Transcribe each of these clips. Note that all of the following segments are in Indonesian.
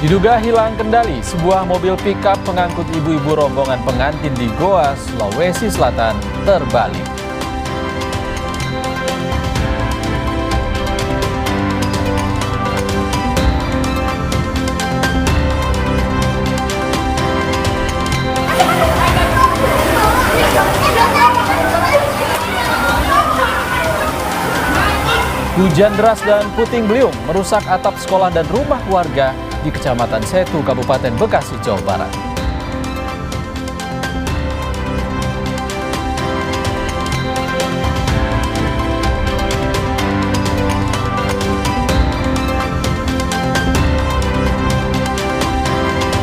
Diduga hilang kendali, sebuah mobil pickup pengangkut ibu-ibu rombongan pengantin di Goa, Sulawesi Selatan terbalik. Hujan deras dan puting beliung merusak atap sekolah dan rumah warga di Kecamatan Setu, Kabupaten Bekasi, Jawa Barat.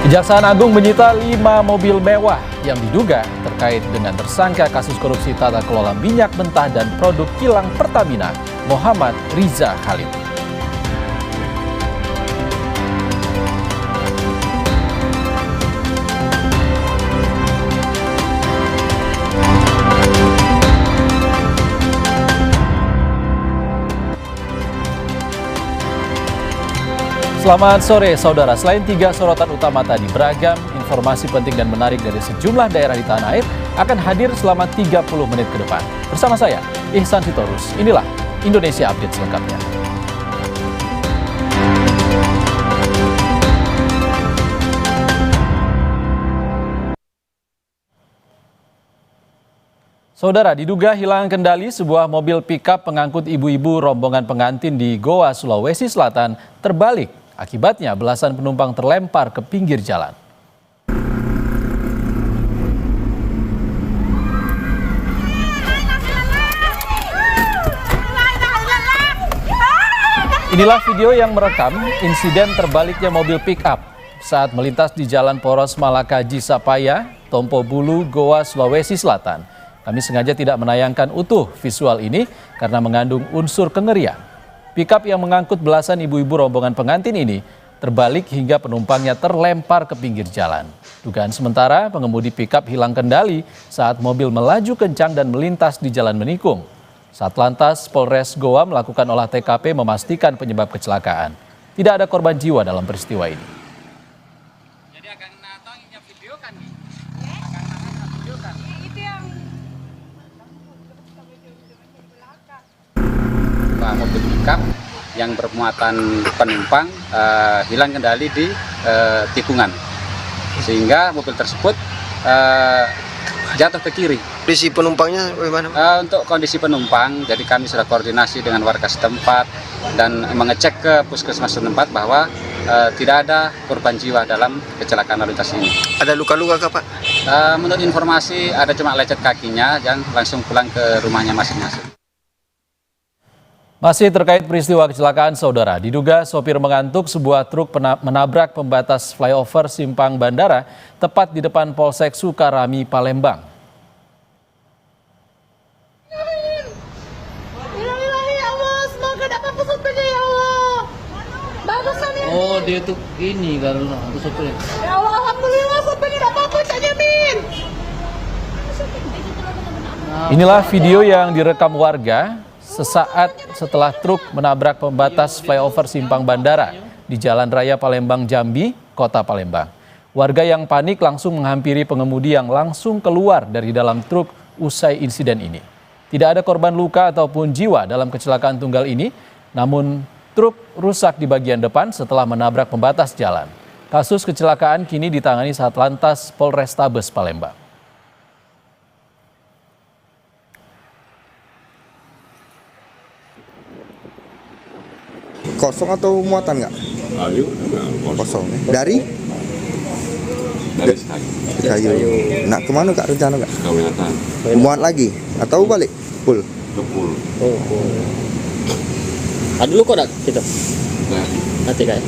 Kejaksaan Agung menyita 5 mobil mewah yang diduga terkait dengan tersangka kasus korupsi tata kelola minyak mentah dan produk kilang Pertamina, Muhammad Riza Khalid. Selamat sore saudara, selain 3 sorotan utama tadi, beragam informasi penting dan menarik dari sejumlah daerah di tanah air akan hadir selama 30 menit ke depan. Bersama saya, Ihsan Sitorus, inilah Indonesia Update selengkapnya. Saudara, diduga hilang kendali, sebuah mobil pickup pengangkut ibu-ibu rombongan pengantin di Goa, Sulawesi Selatan terbalik. Akibatnya belasan penumpang terlempar ke pinggir jalan. Inilah video yang merekam insiden terbaliknya mobil pick-up saat melintas di Jalan Poros Malakaji Sapaya, Tompo Bulu, Goa, Sulawesi Selatan. Kami sengaja tidak menayangkan utuh visual ini karena mengandung unsur kengerian. Pick-up yang mengangkut belasan ibu-ibu rombongan pengantin ini terbalik hingga penumpangnya terlempar ke pinggir jalan. Dugaan sementara, pengemudi pick-up hilang kendali saat mobil melaju kencang dan melintas di jalan menikung. Satlantas Polres Goa melakukan olah TKP memastikan penyebab kecelakaan. Tidak ada korban jiwa dalam peristiwa ini. Jadi akan natangnya video kan nih? Akan video kan? Itu yang mobil pickup yang bermuatan penumpang hilang kendali di tikungan, sehingga mobil tersebut jatuh ke kiri. Kondisi penumpangnya bagaimana? Untuk kondisi penumpang, jadi kami sudah koordinasi dengan warga setempat dan mengecek ke puskesmas setempat bahwa tidak ada korban jiwa dalam kecelakaan lalu lintas ini. Ada luka-luka kah, Pak? Menurut informasi ada cuma lecet kakinya dan langsung pulang ke rumahnya masing-masing. Masih terkait peristiwa kecelakaan, saudara, diduga sopir mengantuk, sebuah truk menabrak pembatas flyover Simpang Bandara tepat di depan Polsek Sukarami, Palembang. Oh, dia tuh ini karena sopirnya. Ya Allah, alhamdulillah sopirnya tidak apa-apa, Cak Jamin. Inilah video yang direkam warga sesaat setelah truk menabrak pembatas flyover Simpang Bandara di Jalan Raya Palembang Jambi, Kota Palembang. Warga yang panik langsung menghampiri pengemudi yang langsung keluar dari dalam truk usai insiden ini. Tidak ada korban luka ataupun jiwa dalam kecelakaan tunggal ini, namun truk rusak di bagian depan setelah menabrak pembatas jalan. Kasus kecelakaan kini ditangani Satlantas Polrestabes Palembang. Kosong atau muatan nggak? Kayu, kosong. Dari kayu. Nak kemana Kak rencana Kak? Kawinatan. Muat lagi atau balik? Full. Full. Dulu kok kita. Nah. Nanti Kak.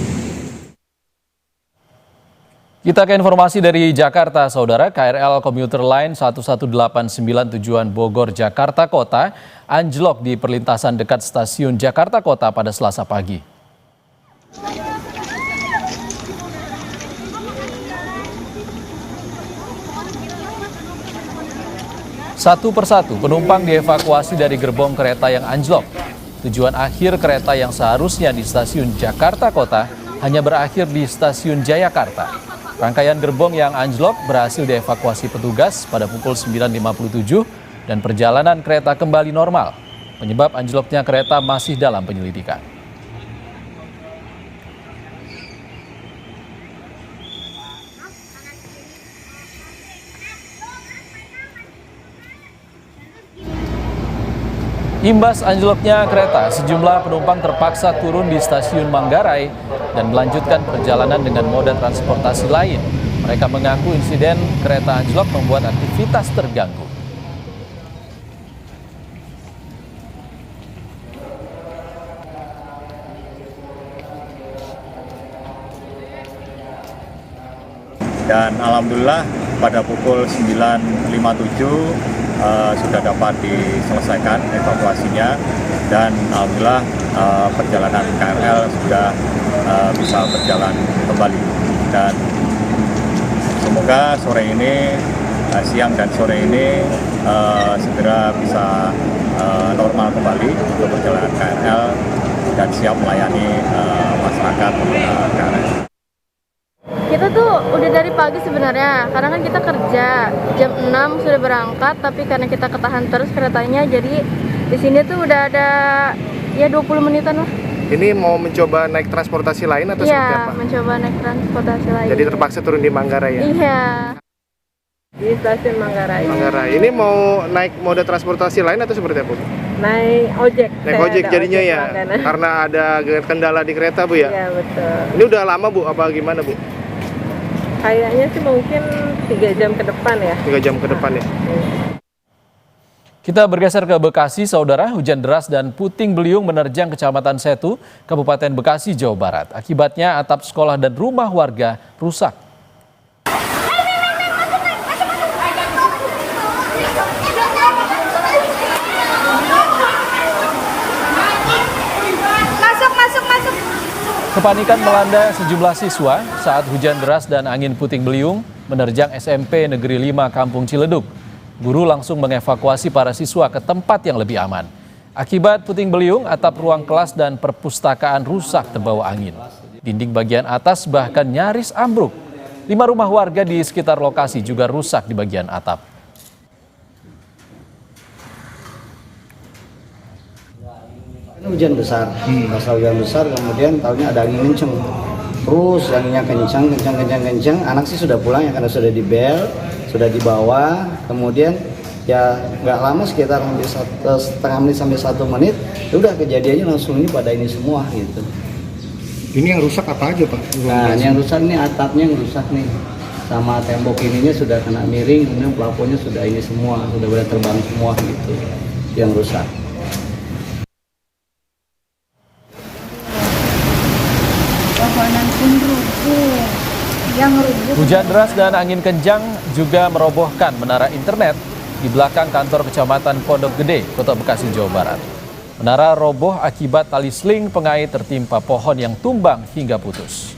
Kita ke informasi dari Jakarta, saudara. KRL Komuter Line 1189 tujuan Bogor, Jakarta Kota anjlok di perlintasan dekat stasiun Jakarta Kota pada Selasa pagi. Satu persatu penumpang dievakuasi dari gerbong kereta yang anjlok. Tujuan akhir kereta yang seharusnya di stasiun Jakarta Kota hanya berakhir di stasiun Jayakarta. Rangkaian gerbong yang anjlok berhasil dievakuasi petugas pada pukul 9.57 dan perjalanan kereta kembali normal. Penyebab anjloknya kereta masih dalam penyelidikan. Imbas anjloknya kereta, sejumlah penumpang terpaksa turun di stasiun Manggarai dan melanjutkan perjalanan dengan moda transportasi lain. Mereka mengaku insiden kereta anjlok membuat aktivitas terganggu. Dan alhamdulillah pada pukul 9.57 sudah dapat diselesaikan evakuasinya, dan alhamdulillah perjalanan KRL sudah bisa berjalan kembali, dan semoga sore ini, siang dan sore ini segera bisa normal kembali untuk perjalanan KRL dan siap melayani masyarakat KRL. Kita tuh udah dari pagi sebenarnya, karena kan kita kerja jam 6 sudah berangkat, tapi karena kita ketahan terus keretanya, jadi di sini tuh udah ada ya 20 menitan lah. Ini mau mencoba naik transportasi lain atau seperti apa? Iya, mencoba naik transportasi lain. Jadi terpaksa turun di Manggarai ya? Iya, di stasiun Manggarai. Manggarai. Ini mau naik moda transportasi lain atau seperti apa, Bu? Naik ojek. Naik ojek jadinya ya? Karena ada kendala di kereta, Bu ya? Iya, betul. Ini udah lama, Bu? Apa gimana, Bu? Kayaknya sih mungkin 3 jam ke depan ya. 3 jam ke depan ya? Kita bergeser ke Bekasi, saudara. Hujan deras dan puting beliung menerjang Kecamatan Setu, Kabupaten Bekasi, Jawa Barat. Akibatnya atap sekolah dan rumah warga rusak. Kepanikan melanda sejumlah siswa saat hujan deras dan angin puting beliung menerjang SMP Negeri 5 Kampung Ciledug. Guru langsung mengevakuasi para siswa ke tempat yang lebih aman. Akibat puting beliung, atap ruang kelas dan perpustakaan rusak terbawa angin. Dinding bagian atas bahkan nyaris ambruk. 5 rumah warga di sekitar lokasi juga rusak di bagian atap. Hujan besar, pas hujan besar kemudian tahunya ada angin kenceng, terus anginnya kencang, anak sih sudah pulang ya karena sudah dibel, sudah dibawa, kemudian ya nggak lama sekitar hampir setengah menit sampai 1 menit, ya udah kejadiannya langsung ini pada ini semua gitu. Ini yang rusak apa aja, Pak? Nah, ini yang rusak nih atapnya yang rusak nih, sama tembok ininya sudah kena miring, kemudian plafonnya sudah ini semua, sudah pada terbang semua gitu, yang rusak. Hujan deras dan angin kencang juga merobohkan menara internet di belakang kantor Kecamatan Pondok Gede, Kota Bekasi, Jawa Barat. Menara roboh akibat tali seling pengait tertimpa pohon yang tumbang hingga putus.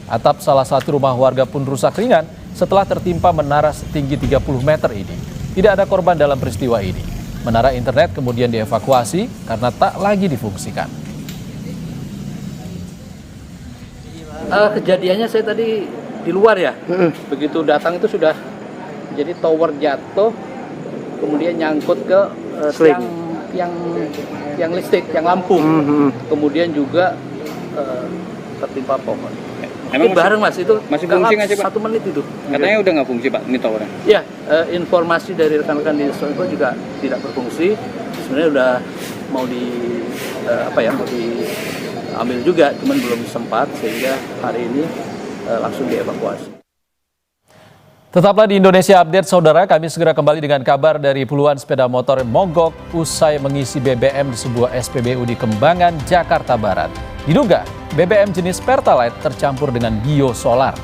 Atap salah satu rumah warga pun rusak ringan setelah tertimpa menara setinggi 30 meter ini. Tidak ada korban dalam peristiwa ini. Menara internet kemudian dievakuasi karena tak lagi difungsikan. Kejadiannya saya tadi di luar ya. Begitu datang itu sudah jadi tower jatuh, kemudian nyangkut ke yang listrik, yang lampu. Kemudian juga tertimpa pohon. Emang bareng Mas itu masih fungsi nggak sih, Pak? 1 menit itu. Katanya udah nggak fungsi, Pak, ini towernya. Ya, informasi dari rekan-rekan di Soekarno juga tidak berfungsi. Sebenarnya udah mau mau diambil juga, cuman belum sempat sehingga hari ini langsung dievakuasi. Tetaplah di Indonesia Update, saudara. Kami segera kembali dengan kabar dari puluhan sepeda motor mogok usai mengisi BBM di sebuah SPBU di Kembangan, Jakarta Barat. Diduga BBM jenis Pertalite tercampur dengan biosolar.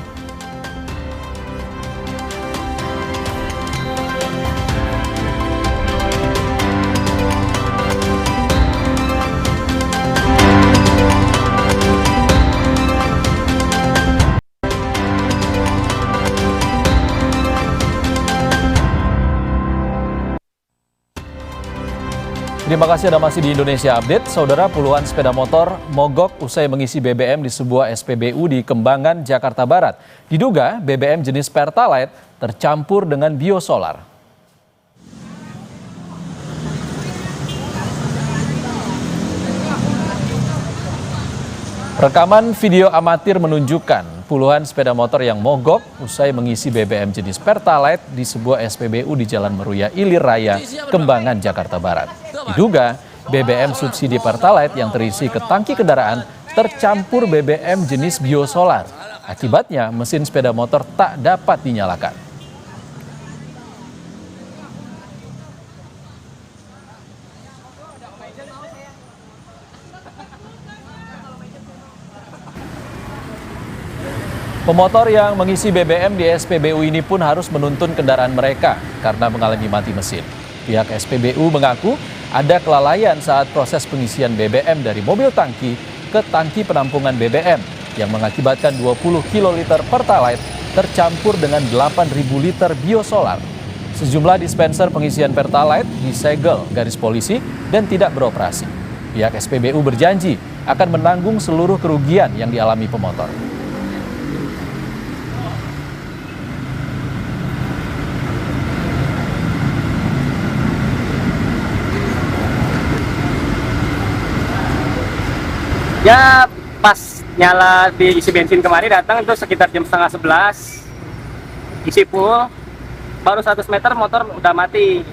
Terima kasih Anda masih di Indonesia Update. Saudara, puluhan sepeda motor mogok usai mengisi BBM di sebuah SPBU di Kembangan, Jakarta Barat. Diduga BBM jenis Pertalite tercampur dengan biosolar. Rekaman video amatir menunjukkan puluhan sepeda motor yang mogok usai mengisi BBM jenis Pertalite di sebuah SPBU di Jalan Meruya Ilir Raya, Kembangan, Jakarta Barat. Diduga BBM subsidi Pertalite yang terisi ke tangki kendaraan tercampur BBM jenis biosolar. Akibatnya mesin sepeda motor tak dapat dinyalakan. Pemotor yang mengisi BBM di SPBU ini pun harus menuntun kendaraan mereka karena mengalami mati mesin. Pihak SPBU mengaku ada kelalaian saat proses pengisian BBM dari mobil tangki ke tangki penampungan BBM yang mengakibatkan 20 kiloliter Pertalite tercampur dengan 8.000 liter biosolar. Sejumlah dispenser pengisian Pertalite disegel garis polisi dan tidak beroperasi. Pihak SPBU berjanji akan menanggung seluruh kerugian yang dialami pemotor. Ya pas nyala diisi bensin kemarin datang itu sekitar jam 10:30 isi full, baru 100 meter motor udah mati.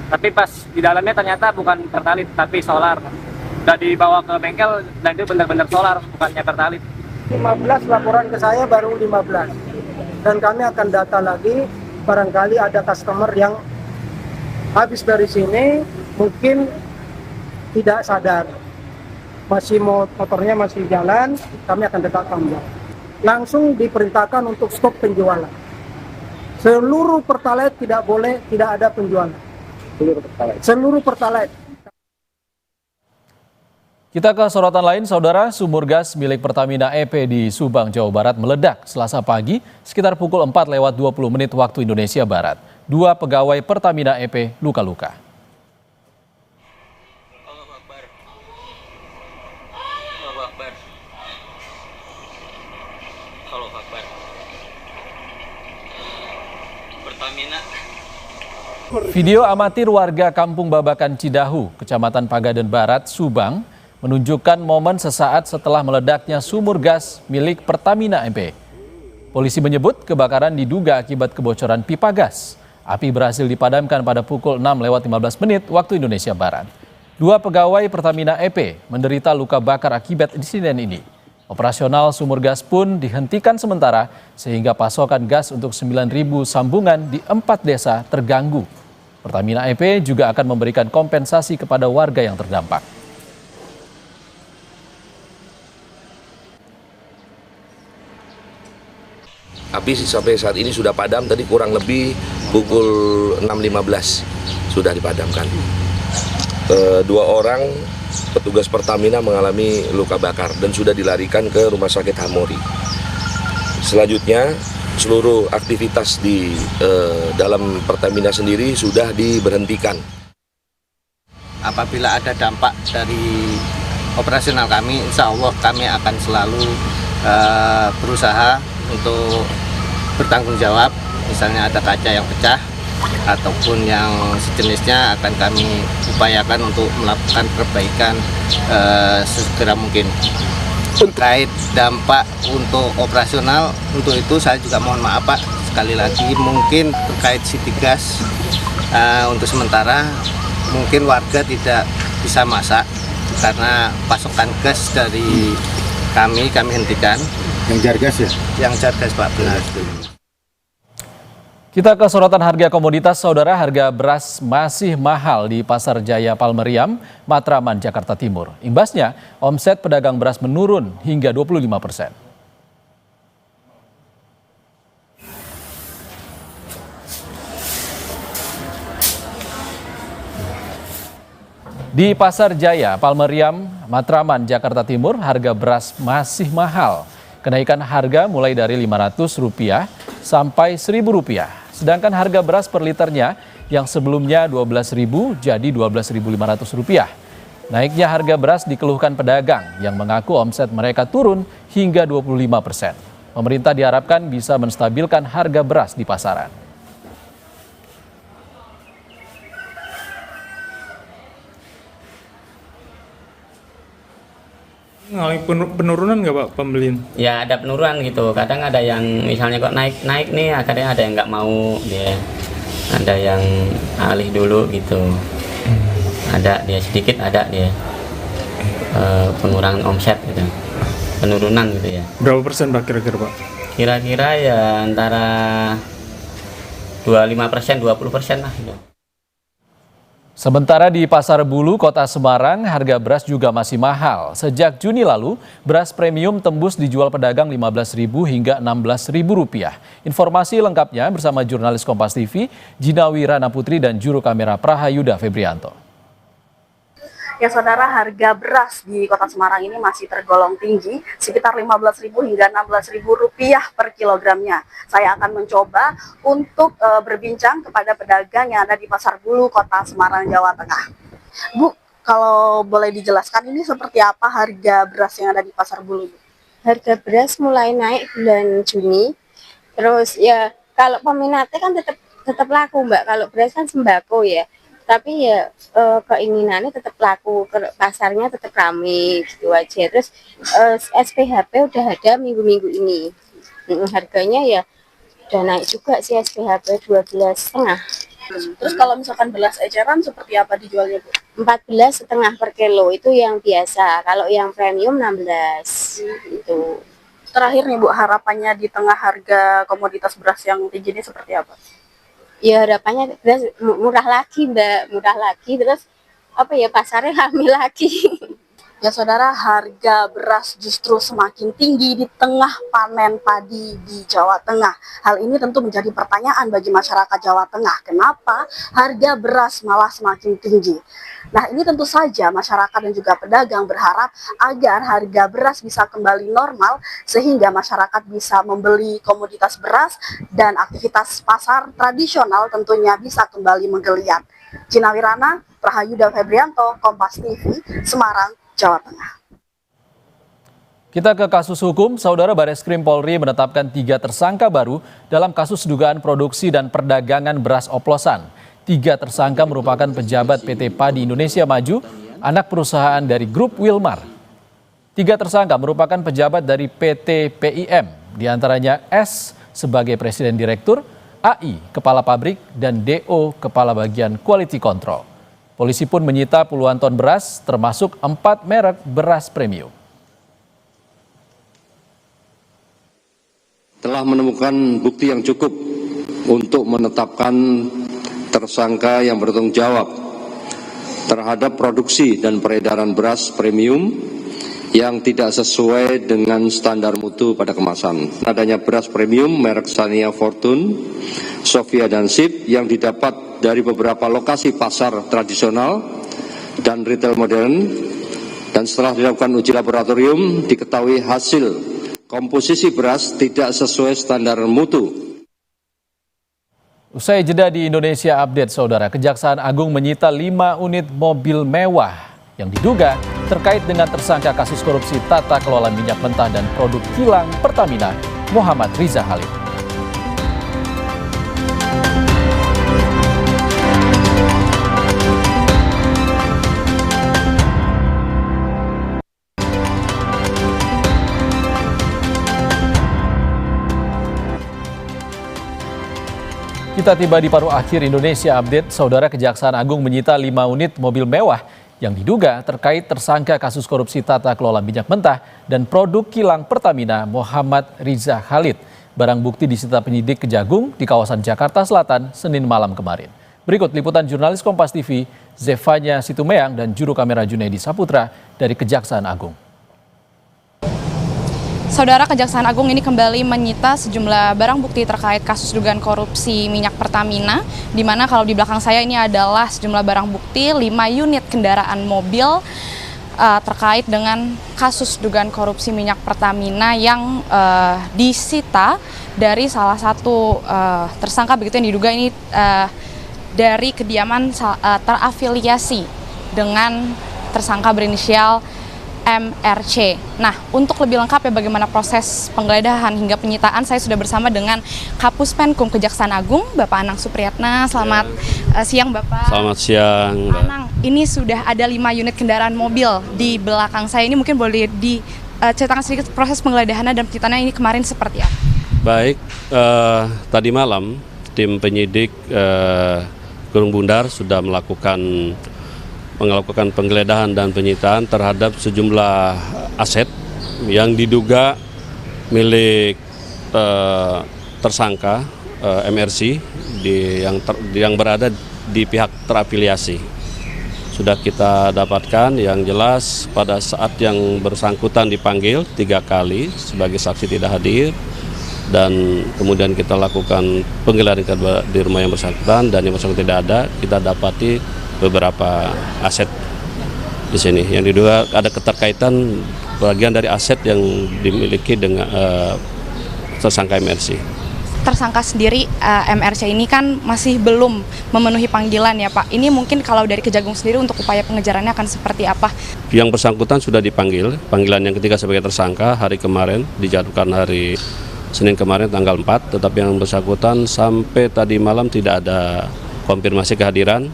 Tapi pas di dalamnya ternyata bukan Pertalite tapi solar. Udah dibawa ke bengkel dan itu benar-benar solar, bukannya Pertalite. 15 laporan ke saya baru 15. Dan kami akan data lagi, barangkali ada customer yang habis dari sini mungkin tidak sadar. Motornya masih jalan, kami akan tetapkan. Langsung diperintahkan untuk stop penjualan. Seluruh Pertalite tidak boleh, tidak ada penjualan. Seluruh Pertalite. Kita ke sorotan lain, saudara. Sumur gas milik Pertamina EP di Subang, Jawa Barat meledak Selasa pagi sekitar pukul 4:20 waktu Indonesia Barat. 2 pegawai Pertamina EP luka-luka. Video amatir warga Kampung Babakan Cidahu, Kecamatan Pagaden Barat, Subang, menunjukkan momen sesaat setelah meledaknya sumur gas milik Pertamina EP. Polisi menyebut kebakaran diduga akibat kebocoran pipa gas. Api berhasil dipadamkan pada pukul 6:15 waktu Indonesia Barat. 2 pegawai Pertamina EP menderita luka bakar akibat insiden ini. Operasional sumur gas pun dihentikan sementara sehingga pasokan gas untuk 9.000 sambungan di 4 desa terganggu. Pertamina EP juga akan memberikan kompensasi kepada warga yang terdampak. Api sampai saat ini sudah padam, tadi kurang lebih pukul 6.15 sudah dipadamkan. 2 orang petugas Pertamina mengalami luka bakar dan sudah dilarikan ke Rumah Sakit Hamori. Selanjutnya, seluruh aktivitas di dalam Pertamina sendiri sudah diberhentikan. Apabila ada dampak dari operasional kami, insya Allah kami akan selalu berusaha untuk bertanggung jawab. Misalnya ada kaca yang pecah ataupun yang sejenisnya akan kami upayakan untuk melakukan perbaikan sesegera mungkin. Terkait dampak untuk operasional, untuk itu saya juga mohon maaf Pak, sekali lagi mungkin terkait city gas untuk sementara mungkin warga tidak bisa masak karena pasokan gas dari kami hentikan. Yang jar gas ya? Yang jar gas Pak, benar. Kita ke sorotan harga komoditas, saudara. Harga beras masih mahal di Pasar Jaya Palmeriam, Matraman, Jakarta Timur. Imbasnya, omset pedagang beras menurun hingga 25%. Di Pasar Jaya Palmeriam, Matraman, Jakarta Timur, harga beras masih mahal. Kenaikan harga mulai dari Rp500 sampai Rp1.000. Sedangkan harga beras per liternya yang sebelumnya Rp12.000 jadi Rp12.500. Naiknya harga beras dikeluhkan pedagang yang mengaku omset mereka turun hingga 25%. Pemerintah diharapkan bisa menstabilkan harga beras di pasaran. Mengalami penurunan nggak Pak pembelian? Ya ada penurunan gitu. Kadang ada yang misalnya kok naik nih, kadang ada yang nggak mau dia, ada yang alih dulu gitu. Ada dia sedikit, ada dia pengurangan omset gitu, penurunan gitu ya. Berapa persen Pak kira-kira Pak? Kira-kira ya antara 25%, 20% lah gitu. Sementara di Pasar Bulu, Kota Semarang, harga beras juga masih mahal. Sejak Juni lalu, beras premium tembus dijual pedagang Rp15.000 hingga Rp16.000. Informasi lengkapnya bersama jurnalis Kompas TV, Jinawi Rana Putri dan juru kamera Prahayuda Febrianto. Ya saudara, harga beras di Kota Semarang ini masih tergolong tinggi, sekitar Rp15.000 hingga Rp16.000 per kilogramnya. Saya akan mencoba untuk berbincang kepada pedagang yang ada di Pasar Bulu, Kota Semarang, Jawa Tengah. Bu, kalau boleh dijelaskan ini seperti apa harga beras yang ada di Pasar Bulu? Harga beras mulai naik bulan Juni, terus ya kalau peminatnya kan tetap laku Mbak, kalau beras kan sembako ya. Tapi ya keinginannya tetap laku, pasarnya tetap ramai gitu aja. Terus SPHP udah ada minggu-minggu ini, harganya ya udah naik juga sih, SPHP 12,5. Terus kalau misalkan beras eceran seperti apa dijualnya Bu? 14,5 per kilo itu yang biasa, kalau yang premium 16 itu. Terakhir nih Bu, harapannya di tengah harga komoditas beras yang tinggi ini seperti apa? Ya harapannya beras murah lagi Mbak, murah lagi, terus apa ya, pasarnya ramai lagi. Ya saudara, harga beras justru semakin tinggi di tengah panen padi di Jawa Tengah. Hal ini tentu menjadi pertanyaan bagi masyarakat Jawa Tengah. Kenapa harga beras malah semakin tinggi? Nah, ini tentu saja masyarakat dan juga pedagang berharap agar harga beras bisa kembali normal sehingga masyarakat bisa membeli komoditas beras dan aktivitas pasar tradisional tentunya bisa kembali menggeliat. Jinawi Rana, Prahayuda Febrianto, Kompas TV, Semarang, Jawa Tengah. Kita ke kasus hukum. Saudara, Bareskrim Polri menetapkan 3 tersangka baru dalam kasus dugaan produksi dan perdagangan beras oplosan. 3 tersangka merupakan pejabat PT Padi Indonesia Maju, anak perusahaan dari grup Wilmar. 3 tersangka merupakan pejabat dari PT PIM, diantaranya S sebagai Presiden Direktur, AI Kepala Pabrik, dan DO Kepala Bagian Quality Control. Polisi pun menyita puluhan ton beras, termasuk 4 merek beras premium. Telah menemukan bukti yang cukup untuk menetapkan tersangka yang bertanggung jawab terhadap produksi dan peredaran beras premium yang tidak sesuai dengan standar mutu pada kemasan. Adanya beras premium merek Sania Fortune, Sofia dan Sip yang didapat dari beberapa lokasi pasar tradisional dan retail modern, dan setelah dilakukan uji laboratorium diketahui hasil komposisi beras tidak sesuai standar mutu. Usai jeda di Indonesia Update, Saudara, Kejaksaan Agung menyita 5 unit mobil mewah yang diduga terkait dengan tersangka kasus korupsi tata kelola minyak mentah dan produk kilang Pertamina, Muhammad Riza Khalid. Kita tiba di paruh akhir Indonesia Update. Saudara, Kejaksaan Agung menyita 5 unit mobil mewah yang diduga terkait tersangka kasus korupsi tata kelola minyak mentah dan produk kilang Pertamina, Muhammad Riza Khalid. Barang bukti disita penyidik Kejagung di kawasan Jakarta Selatan Senin malam kemarin. Berikut liputan jurnalis Kompas TV, Zevanya Situmeang dan juru kamera Junaidi Saputra dari Kejaksaan Agung. Saudara, Kejaksaan Agung ini kembali menyita sejumlah barang bukti terkait kasus dugaan korupsi minyak Pertamina, di mana kalau di belakang saya ini adalah sejumlah barang bukti 5 unit kendaraan mobil terkait dengan kasus dugaan korupsi minyak Pertamina yang disita dari salah satu tersangka begitu yang diduga ini dari kediaman terafiliasi dengan tersangka berinisial MRC. Nah, untuk lebih lengkap ya bagaimana proses penggeledahan hingga penyitaan, saya sudah bersama dengan Kapus Penkum Kejaksaan Agung, Bapak Anang Supriyatna. Selamat siang, Bapak. Selamat siang, Mbak. Anang, ini sudah ada 5 unit kendaraan mobil di belakang saya. Ini mungkin boleh diceritakan sedikit proses penggeledahan dan penyitaannya ini kemarin seperti apa? Baik, tadi malam tim penyidik Gunung Bundar sudah melakukan penggeledahan dan penyitaan terhadap sejumlah aset yang diduga milik tersangka MRC yang berada di pihak terafiliasi. Sudah kita dapatkan, yang jelas pada saat yang bersangkutan dipanggil 3 kali sebagai saksi tidak hadir, dan kemudian kita lakukan penggeledahan di rumah yang bersangkutan dan yang bersangkutan tidak ada, kita dapati beberapa aset di sini yang diduga ada keterkaitan bagian dari aset yang dimiliki dengan tersangka MRC. Tersangka sendiri MRC ini kan masih belum memenuhi panggilan ya Pak. Ini mungkin kalau dari Kejagung sendiri untuk upaya pengejarannya akan seperti apa? Yang bersangkutan sudah dipanggil, panggilan yang ketiga sebagai tersangka hari kemarin, dijadwalkan hari Senin kemarin tanggal 4, tetapi yang bersangkutan sampai tadi malam tidak ada konfirmasi kehadiran.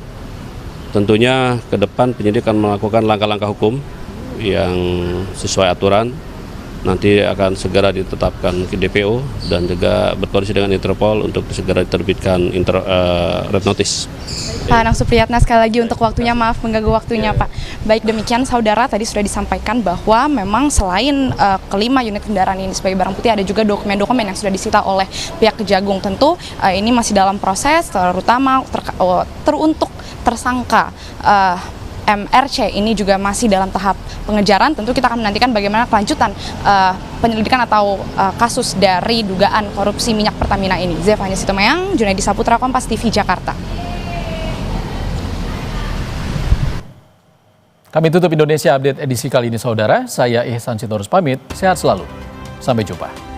Tentunya ke depan penyidik akan melakukan langkah-langkah hukum yang sesuai aturan. Nanti akan segera ditetapkan ke DPO dan juga berkoordinasi dengan Interpol untuk segera diterbitkan red notice. Pak Anang Supriyatna, sekali lagi untuk waktunya, maaf mengganggu waktunya Pak. Baik, demikian saudara, tadi sudah disampaikan bahwa memang selain kelima unit kendaraan ini sebagai barang bukti, ada juga dokumen-dokumen yang sudah disita oleh pihak Kejagung. Tentu ini masih dalam proses, terutama teruntuk tersangka MRC ini juga masih dalam tahap pengejaran. Tentu kita akan menantikan bagaimana kelanjutan penyelidikan atau kasus dari dugaan korupsi minyak Pertamina ini. Zefania Sitomeyang, Junaidi Saputra, Kompas TV, Jakarta. Kami tutup Indonesia Update edisi kali ini, saudara. Saya Ihsan Sitorus pamit. Sehat selalu. Sampai jumpa.